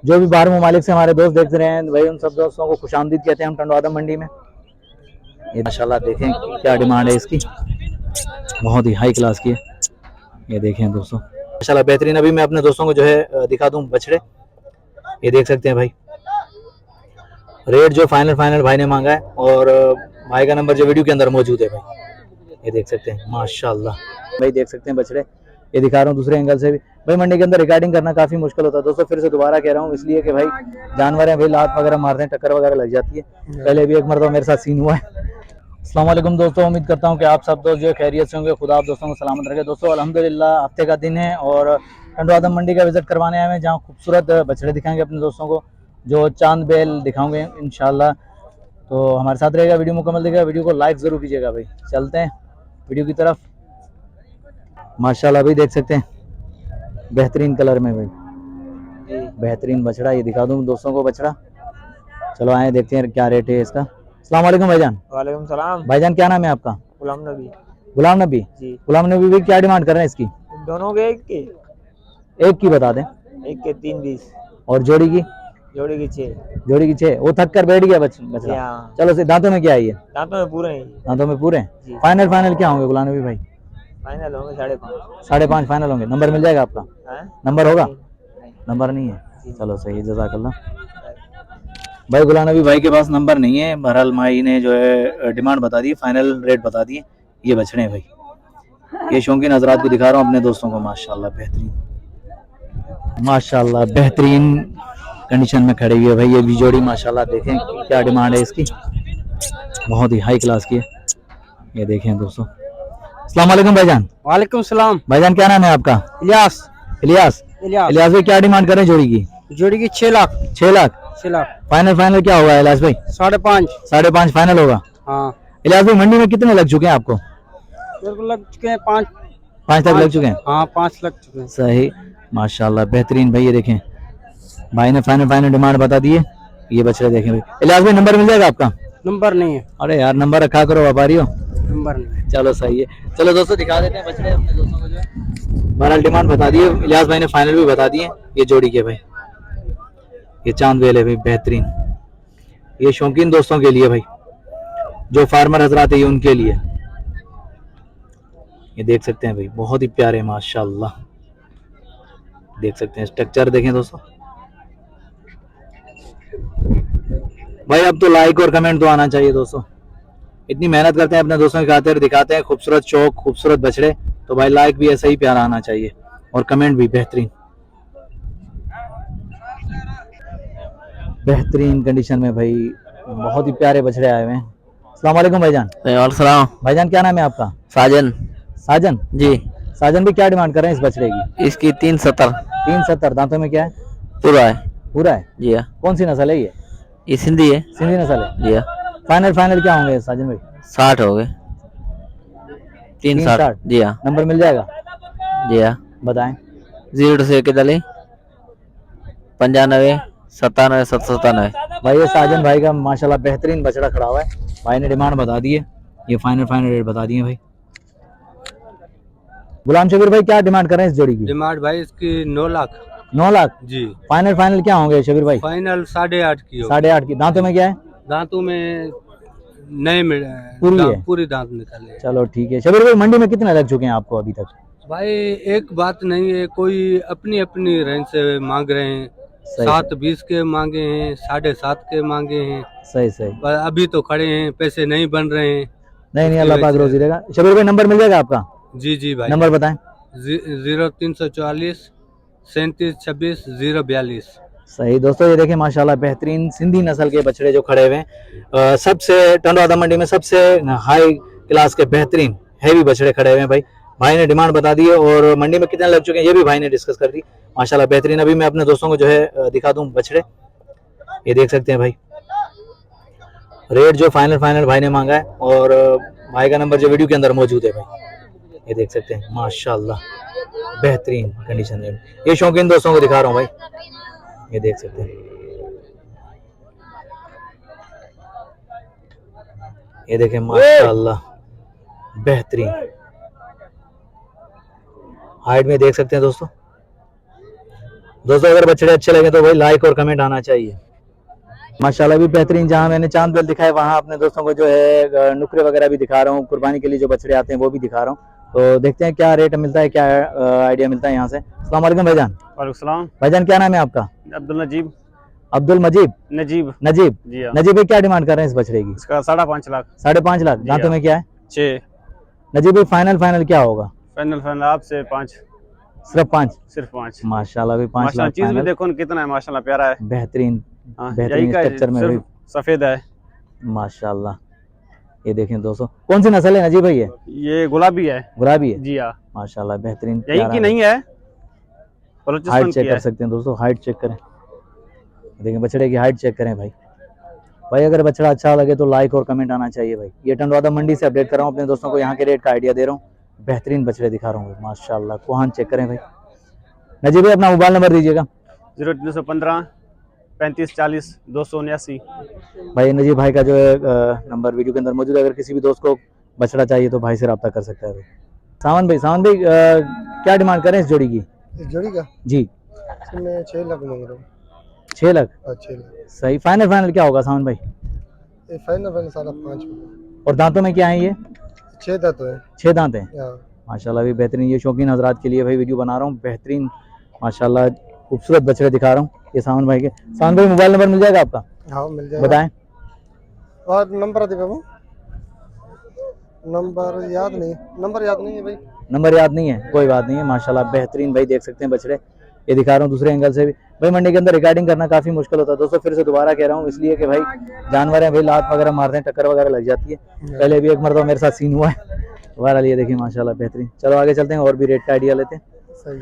जो भी बाहर ममालिक से हमारे दोस्त देख रहे हैं भाई, उन सब दोस्तों को खुशामदीद कहते हैं हम टंडवा आदम मंडी में। ये माशाल्लाह देखें क्या डिमांड है इसकी, बहुत ही हाई क्लास की है। ये देखें दोस्तों माशाल्लाह बेहतरीन। अभी मैं अपने दोस्तों को जो है दिखा दूं बछड़े। ये देख सकते हैं भाई, रेट जो फाइनल भाई ने मांगा है, और भाई का नंबर जो वीडियो के अंदर मौजूद है भाई। ये देख सकते हैं माशाल्लाह भाई, देख सकते हैं बछड़े। ये दिखा रहा हूँ दूसरे एंगल से भी भाई। मंडी के अंदर रिकॉर्डिंग करना काफी मुश्किल होता है दोस्तों, फिर से दोबारा कह रहा हूँ, इसलिए कि भाई जानवर है भाई, लात वगैरह मारते हैं, टक्कर वगैरह लग जाती है। पहले भी एक मरतबा मेरे साथ सीन हुआ है। अस्सलाम वालेकुम दोस्तों, उम्मीद करता हूँ कि आप सब दोस्त जो खैरियत से होंगे। खुदा आप दोस्तों को सलामत रखे। दोस्तों अल्हम्दुलिल्लाह हफ्ते का दिन है और टंडवा आदम मंडी का विजिट करवाने आए हैं, जहाँ खूबसूरत बछड़े दिखाएंगे अपने दोस्तों को, जो चांद बेल दिखाऊंगे इंशाल्लाह। तो हमारे साथ रहेगा, वीडियो मुकम्मल देखिएगा, वीडियो को लाइक ज़रूर कीजिएगा भाई। चलते हैं वीडियो की तरफ। माशाल्लाह भाई देख सकते हैं बेहतरीन कलर में भाई, बेहतरीन बछड़ा। ये दिखा दूँ दोस्तों को बछड़ा। चलो आए देखते हैं क्या रेट है इसका। अस्सलाम वालेकुम भाईजान। वालेकुम सलाम। भाईजान क्या नाम है आपका? गुलाम नबी गुलाम नबी जी। गुलाम नबी भाई क्या डिमांड कर रहे हैं इसकी? दोनों के एक की बता दें। एक के 320 और जोड़ी की? जोड़ी की 6। जोड़ी की 6। वो थक कर बैठ गया बछड़ा। हाँ। चलो से दांतों में क्या है ये? दांतों में पूरे हैं। दांतों में पूरे जी। हैं। फाइनल क्या होंगे गुलाम नबी भाई? फाइनल होंगे 5.5। 5.5 फाइनल होंगे। नंबर मिल जाएगा आपका? नंबर होगा? नहीं। नंबर नहीं है। चलो सही है, जज़ाकल्लाह भाई। गुलाम नबी भाई के पास नंबर नहीं है। बहरहाल माई ने जो है डिमांड बता दी, फाइनल रेट बता दिए। ये बछड़े हैं भाई, ये शौकीन हजरात को दिखा रहा हूँ अपने दोस्तों को। माशाल्लाह बेहतरीन, माशाल्लाह बेहतरीन कंडीशन में खड़ी हुई है भाई ये भी जोड़ी। माशाल्लाह देखें क्या डिमांड है इसकी, बहुत ही हाई क्लास की है। ये देखें दोस्तों। अस्सलाम वालेकुम भाईजान। वालेकुम सलाम। भाईजान क्या नाम है आपका? इलियास। इलियास। इलियास इलियास भाई क्या डिमांड कर रहे हैं जोड़ी की? जोड़ी की 6 लाख। 6 लाख। 6 लाख। फाइनल क्या होगा इलियास भाई? 5.5। 5.5 फाइनल होगा। हाँ। इलियास भाई मंडी में कितने लग चुके हैं आपको? मेरे को लग चुके हैं 5 तक लग चुके हैं। हाँ 5 लग चुके हैं। सही माशाल्लाह बेहतरीन भाई। ये देखें भाई ने फाइनल डिमांड बता दी है। ये बछड़े देखें भाई। इलियास भाई नंबर मिल जाएगा आपका? नंबर नहीं है। अरे यार नंबर रखा करो, व्यापारी हो। नंबर नहीं। चलो सही है। चलो दोस्तों दिखा देते हैं बछड़े अपने दोस्तों को जो है। बहरहाल डिमांड बता दी है, इलियास भाई ने फाइनल भी बता दिए। ये जोड़ी के भाई, ये चांद बेल है भाई बेहतरीन। ये शौकीन दोस्तों के लिए भाई, जो फार्मर हजरात है उनके लिए। ये देख सकते हैं भाई, बहुत ही प्यारे माशाल्लाह। देख सकते हैं स्ट्रक्चर देखें दोस्तों भाई। अब तो लाइक और कमेंट तो आना चाहिए दोस्तों, इतनी मेहनत करते हैं अपने दोस्तों की खातिर, दिखाते हैं खूबसूरत शौक, खूबसूरत बछड़े, तो भाई लाइक भी ऐसा ही प्यारा आना चाहिए और कमेंट भी बेहतरीन। बेहतरीन कंडीशन में भाई, बहुत ही प्यारे बछड़े आए हुए हैं। अस्सलाम वालेकुम भाईजान। और सलाम। भाईजान क्या नाम है आपका? साजन। साजन जी। साजन भी क्या डिमांड कर रहे हैं इस बछड़े की? इसकी 370। 370। दांतों में क्या है? पूरा है। पूरा है जी हाँ। कौन सी नस्ल है ये? ये सिंधी है। सिंधी नस्ल है। जी हाँ। फाइनल क्या होंगे साजन भाई? 60 हो गए। 360। जी हाँ। नंबर मिल जाएगा? जी हाँ। बताएं। 0 से 91 95 97 797। भाई ये साजन भाई का माशाल्लाह बेहतरीन बछड़ा खड़ा हुआ है। भाई ने डिमांड बता दी है, ये फाइनल रेट बता दिए भाई। गुलाम शबीर भाई क्या डिमांड कर रहे हैं इस जोड़ी की? डिमांड भाई इसकी 9 लाख। 9 लाख जी। फाइनल क्या होंगे शबीर भाई? फाइनल 8.5 की। 8.5 की। दांतों में क्या है? दांतों में नहीं मिल, पूरी दांत निकाले। चलो ठीक है। शबीर भाई मंडी में कितने लग चुके हैं आपको अभी तक? भाई एक बात नहीं है, कोई अपनी अपनी रेंज से मांग रहे हैं। 7.20 के मांगे हैं, 7.5 के मांगे हैं। सही पर अभी तो खड़े हैं, पैसे नहीं बन रहे हैं। नहीं अल्लाह पाक रोजी देगा। शबीर भाई नंबर मिल जाएगा आपका? जी भाई। नंबर बताएं। 0344 37 26 042। सही दोस्तों, ये देखें माशाल्लाह बेहतरीन सिंधी नस्ल के बछड़े जो खड़े हुए हैं। सबसे टंडवा आदम मंडी में सबसे हाई क्लास के बेहतरीन हैवी बछड़े खड़े हुए हैं भाई। भाई ने डिमांड बता दी है और मंडी में कितने लग चुके हैं ये भी भाई ने डिस्कस कर दी। माशाल्लाह बेहतरीन। अभी मैं अपने दोस्तों को जो है दिखा दूं बछड़े। ये देख सकते हैं भाई, रेट जो फाइनल भाई ने मांगा है, और भाई का नंबर जो वीडियो के अंदर मौजूद है भाई। ये देख सकते हैं माशाल्लाह बेहतरीन कंडीशन में। ये शौकीन दोस्तों को दिखा रहा हूँ भाई। ये देख सकते हैं, ये देखें माशाल्लाह बेहतरीन। हाइट में देख सकते हैं दोस्तों, दोस्तों अगर बछड़े अच्छे लगे तो भाई लाइक और कमेंट आना चाहिए। माशाल्लाह भी बेहतरीन, जहाँ मैंने चांद बेल दिखाया वहाँ अपने दोस्तों को जो है नुकरे वगैरह भी दिखा रहा हूँ, कुर्बानी के लिए जो बछड़े आते हैं वो भी दिखा रहा हूँ। तो देखते हैं क्या रेट मिलता है, क्या आइडिया मिलता है यहाँ से। अस्सलाम वालेकुम भाईजान। वालेकुम सलाम। भाईजान क्या नाम है आपका? अब्दुल नजीब। अब्दुल मजीब? नजीब। नजीब। जी हाँ। नजीब भाई क्या डिमांड कर रहे हैं इस बछड़े की? इसका 5.5 लाख। 5.5 लाख। दांतों में क्या है? 6। नजीब भाई फाइनल क्या होगा? फाइनल आपसे 5। सिर्फ 5? सिर्फ 5। माशाल्लाह भी 5 लाख चीज भी फाइनल। देखो कितना है, माशाल्लाह प्यारा है, बेहतरीन हाँ, बेहतरीन यही का स्ट्रक्चर में भाई, सिर्फ सफेद है माशाल्लाह। ये देखें दोस्तों, कौन सी नस्ल है नजीब भाई? ये गुलाबी है। गुलाबी है? जी हाँ। माशाल्लाह बेहतरीन। यही की नहीं है, हाइट चेक कर सकते हैं दोस्तों, हाइट चेक करें, देखें बछड़े की हाइट चेक करें भाई। भाई अगर बछड़ा अच्छा लगे तो लाइक और कमेंट आना चाहिए भाई। ये टंडवादा मंडी से अपडेट कर रहा हूँ अपने दोस्तों को, यहाँ के रेट का आइडिया दे रहा हूँ। बेहतरीन बछड़े दिखा रहा हूँ माशाल्लाह। कोहान चेक करें भाई। नजीब भाई अपना मोबाइल नंबर दीजिएगा। 0315 35 40 279। भाई नजीब भाई का जो है नंबर वीडियो के अंदर मौजूद है। अगर किसी भी दोस्त को बछड़ा चाहिए तो भाई से रब्ता कर सकता है भाई। सावन भाई क्या डिमांड करें इस जोड़ी की? इस जोड़ी का जी मैं 6 लाख मांग रहा हूँ। 6 लाख? 6 लाख सही। फाइनल क्या होगा सावन भाई? ये फाइनल 5.5। और दांतों में क्या है ये? 6 दांत है। 6 दांत है? हाँ। माशाल्लाह भी बेहतरीन। ये शौकीन हजरात के लिए भाई वीडियो बना रहा हूँ। बेहतरीन माशाल्लाह खूबसूरत बछड़े दिखा रहा हूँ ये सावन भाई के। सावन भाई मोबाइल नंबर मिल जाएगा आपका? हाँ मिल जाएगा। बताएं। और नंबर दे बाबू। नंबर याद नहीं है भाई। नंबर याद नहीं है, कोई बात नहीं है। माशाल्लाह बेहतरीन भाई, देख सकते हैं बछड़े। ये दिखा रहा हूँ दूसरे एंगल से भी भाई। मंडी के अंदर रिकॉर्डिंग करना काफी मुश्किल होता है दोस्तों, फिर से दोबारा कह रहा हूँ, इसलिए कि भाई जानवर है भाई, लात वगैरह मारते हैं, टक्कर वगैरह लग जाती है। पहले भी एक मरतबा मेरे साथ सीन हुआ है। दोबारा लिए देखिए माशाल्लाह बेहतरीन। चलो आगे चलते हैं और भी रेट का आइडिया लेते हैं। सही।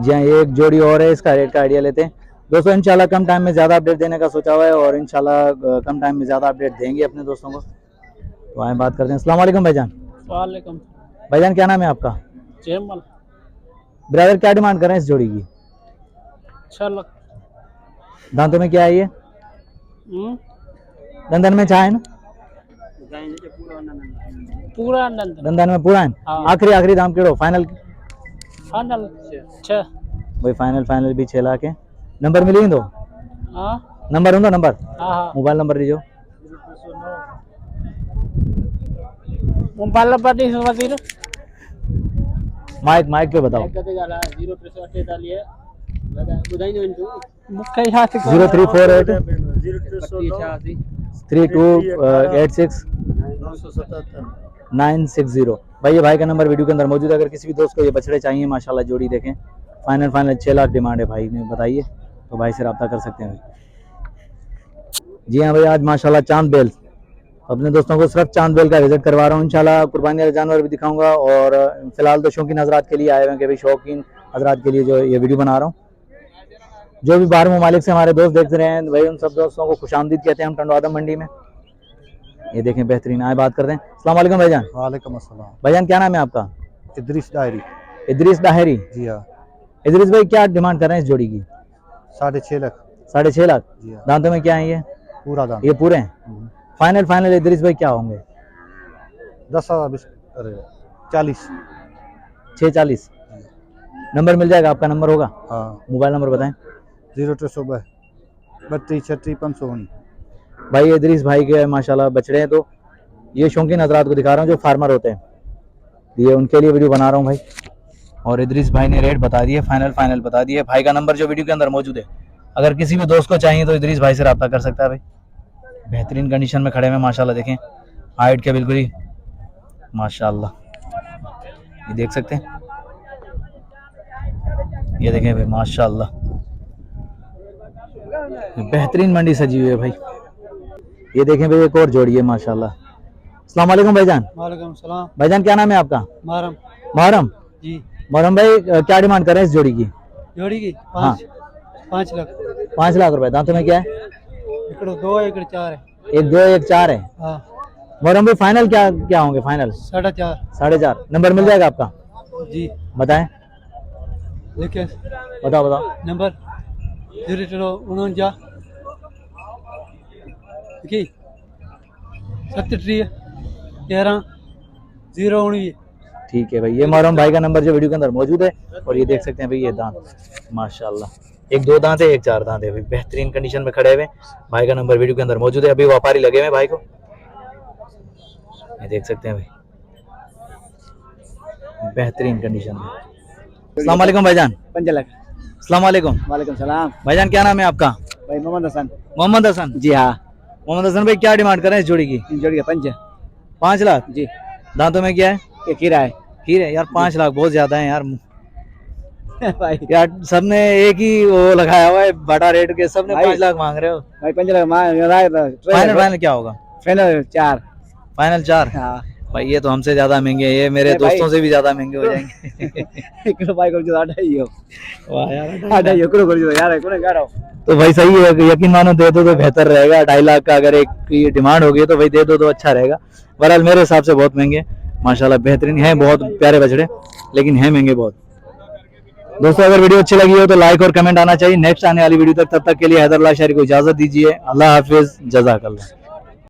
जी हाँ, ये एक जोड़ी और है, इसका रेट का आइडिया लेते हैं दोस्तों। इंशाल्लाह कम टाइम में ज़्यादा अपडेट देने का सोचा हुआ है और इंशाल्लाह कम टाइम में ज़्यादा अपडेट देंगे अपने दोस्तों को। तो आए बात करते हैं। अस्सलाम वालेकुम भाईजान। वालेकुम। भाईजान क्या नाम है आपका? जयमल। ब्रदर क्या डिमांड कर रहे हैं इस जोड़ी की? 6 लाख। दांतों में क्या है ये? दंदन में क्या है ना? पूरा नंद। दंदन में पूरा है। हाँ। आखिरी दाम केड़ो? फाइनल 6 भाई। फाइनल भी 6 लाख है। नंबर मिली दो? हाँ नंबर होंगे नंबर? हाँ। मोबाइल नंबर दीजिए। मोबाइल नंबर नहीं समझ रही। माइक पे बताओ। 0348 3286 960। भाई ये भाई का नंबर वीडियो के अंदर मौजूद है। अगर किसी भी दोस्त को ये बछड़े चाहिए माशाल्लाह जोड़ी देखें। फाइनल 6 लाख डिमांड है भाई ने बताइए, तो भाई से रब्ता कर सकते हैं भाई। जी हाँ भाई, आज माशाल्लाह चांद बेल अपने दोस्तों को सिर्फ चांद बेल का विजिट करवा रहा हूँ। इंशाल्लाह कुर्बानी वाले जानवर भी दिखाऊंगा और फिलहाल तो शौकीन हजरात के लिए आए हुए हैं कि भाई शौकीन हजरात के लिए जो ये वीडियो बना रहा हूँ। जो भी बाहर ममालिक से हमारे दोस्त देख रहे हैं भाई, उन सब दोस्तों को खुशामदीद कहते हैं हम टंडवादा मंडी में। ये देखें बेहतरीन। आए बात करते हैं। अस्सलाम वालेकुम भाईजान। वालेकुम अस्सलाम। भाईजान क्या नाम है आपका? इदरीस डायरी। इदरीस दाहरी। जी हाँ। इदरीस भाई क्या डिमांड कर रहे हैं इस जोड़ी की? 6.5 लाख। 6.5 लाख। जी हाँ। दांतों में क्या है ये? पूरा दाम। ये पूरे हैं? फाइनल इदरीस भाई क्या होंगे? 40। 640। नंबर मिल जाएगा आपका? नंबर होगा? हाँ। मोबाइल नंबर बताएं। 0320 32 36 519। भाई इदरीस भाई के माशाल्लाह बछड़े हैं, तो ये शौकीन हजरात को दिखा रहा हूँ जो फार्मर होते हैं, ये उनके लिए वीडियो बना रहा हूँ भाई। और इदरीस भाई ने रेट बता दिए, फाइनल बता दिए। भाई का नंबर जो वीडियो के अंदर मौजूद है, अगर किसी भी दोस्त को चाहिए तो इदरीस भाई से रब्ता कर सकता है भाई। बेहतरीन कंडीशन में खड़े हैं माशाल्लाह। देखें हाइट के बिल्कुल ही माशाल्लाह, ये देख सकते हैं। ये देखें भाई माशाल्लाह, बेहतरीन मंडी सजी हुई है भाई। ये देखें भाई एक और जोड़ी है माशाल्लाह। अस्सलाम वालेकुम भाईजान। वालेकुम सलाम। भाईजान क्या नाम है आपका? मारम जी। मोहरम भाई क्या डिमांड कर रहे हैं इस जोड़ी की? जोड़ी की 5 लाख। 5 लाख रुपए। दांतों में क्या है? 2 एकड़ 4 है। 1 2 1 4 है। हाँ। मोहरम भाई फाइनल क्या होंगे? फाइनल 4.5। नंबर मिल जाएगा आपका? जी बताएं। देखिए बताओ। नंबर 049 73 11 019। ठीक है भाई, ये मोहरम भाई का नंबर जो वीडियो के अंदर मौजूद है। और ये देख सकते हैं भाई ये दांत माशाल्लाह। एक 2 दांत है, एक 4 दांत है। अभी बेहतरीन कंडीशन में खड़े हुए। भाई का नंबर वीडियो के अंदर मौजूद है। अभी व्यापारी लगे हुए भाई को, ये देख सकते हैं भाई, बेहतरीन कंडीशन में। अस्सलाम वालेकुम भाईजान। 5 लाख। अस्सलाम वालेकुम। वालेकुम सलाम। भाईजान क्या नाम है आपका? भाई मोहम्मद हसन। मोहम्मद हसन। जी हाँ। मोहम्मद हसन भाई क्या डिमांड कर रहे हैं इस जोड़ी की? इन जोड़ी का 5 5 लाख जी। दांतों में क्या है? एक हीरा है हीरे यार। 5 लाख बहुत ज्यादा है यार। भाई। यार सबने एक ही वो लगाया हुआ है बड़ा रेट के, सबने भाई। 5 लाख मांग रहे हो। भाई 5 लाख मांग रहा है। फाइनल क्या होगा? फाइनल 4। फाइनल 4। हाँ। भाई ये तो हमसे ज्यादा महंगे हैं, ये मेरे नहीं भाई। दोस्तों से भी ज्यादा महंगे हो जाएंगे। किलो भाई कर जो 2.5 वाह यार। 2.5 करो कर जो यार कोने गा रहा हूं। तो भाई सही है, यकीन मानो दे दो तो बेहतर रहेगा। 2.5 लाख का अगर एक की डिमांड होगी तो भाई दे दो तो अच्छा रहेगा। बहरहाल मेरे हिसाब से बहुत महंगे माशाल्लाह, बेहतरीन है, बहुत प्यारे बछड़े, लेकिन है महंगे बहुत। दोस्तों अगर वीडियो अच्छी लगी हो तो लाइक और कमेंट आना चाहिए। नेक्स्ट आने वाली वीडियो तक, तब तक के लिए हैदर अल्लाह शारी को इजाजत दीजिए। अल्लाह हाफिज, जज़ाकल्लाह।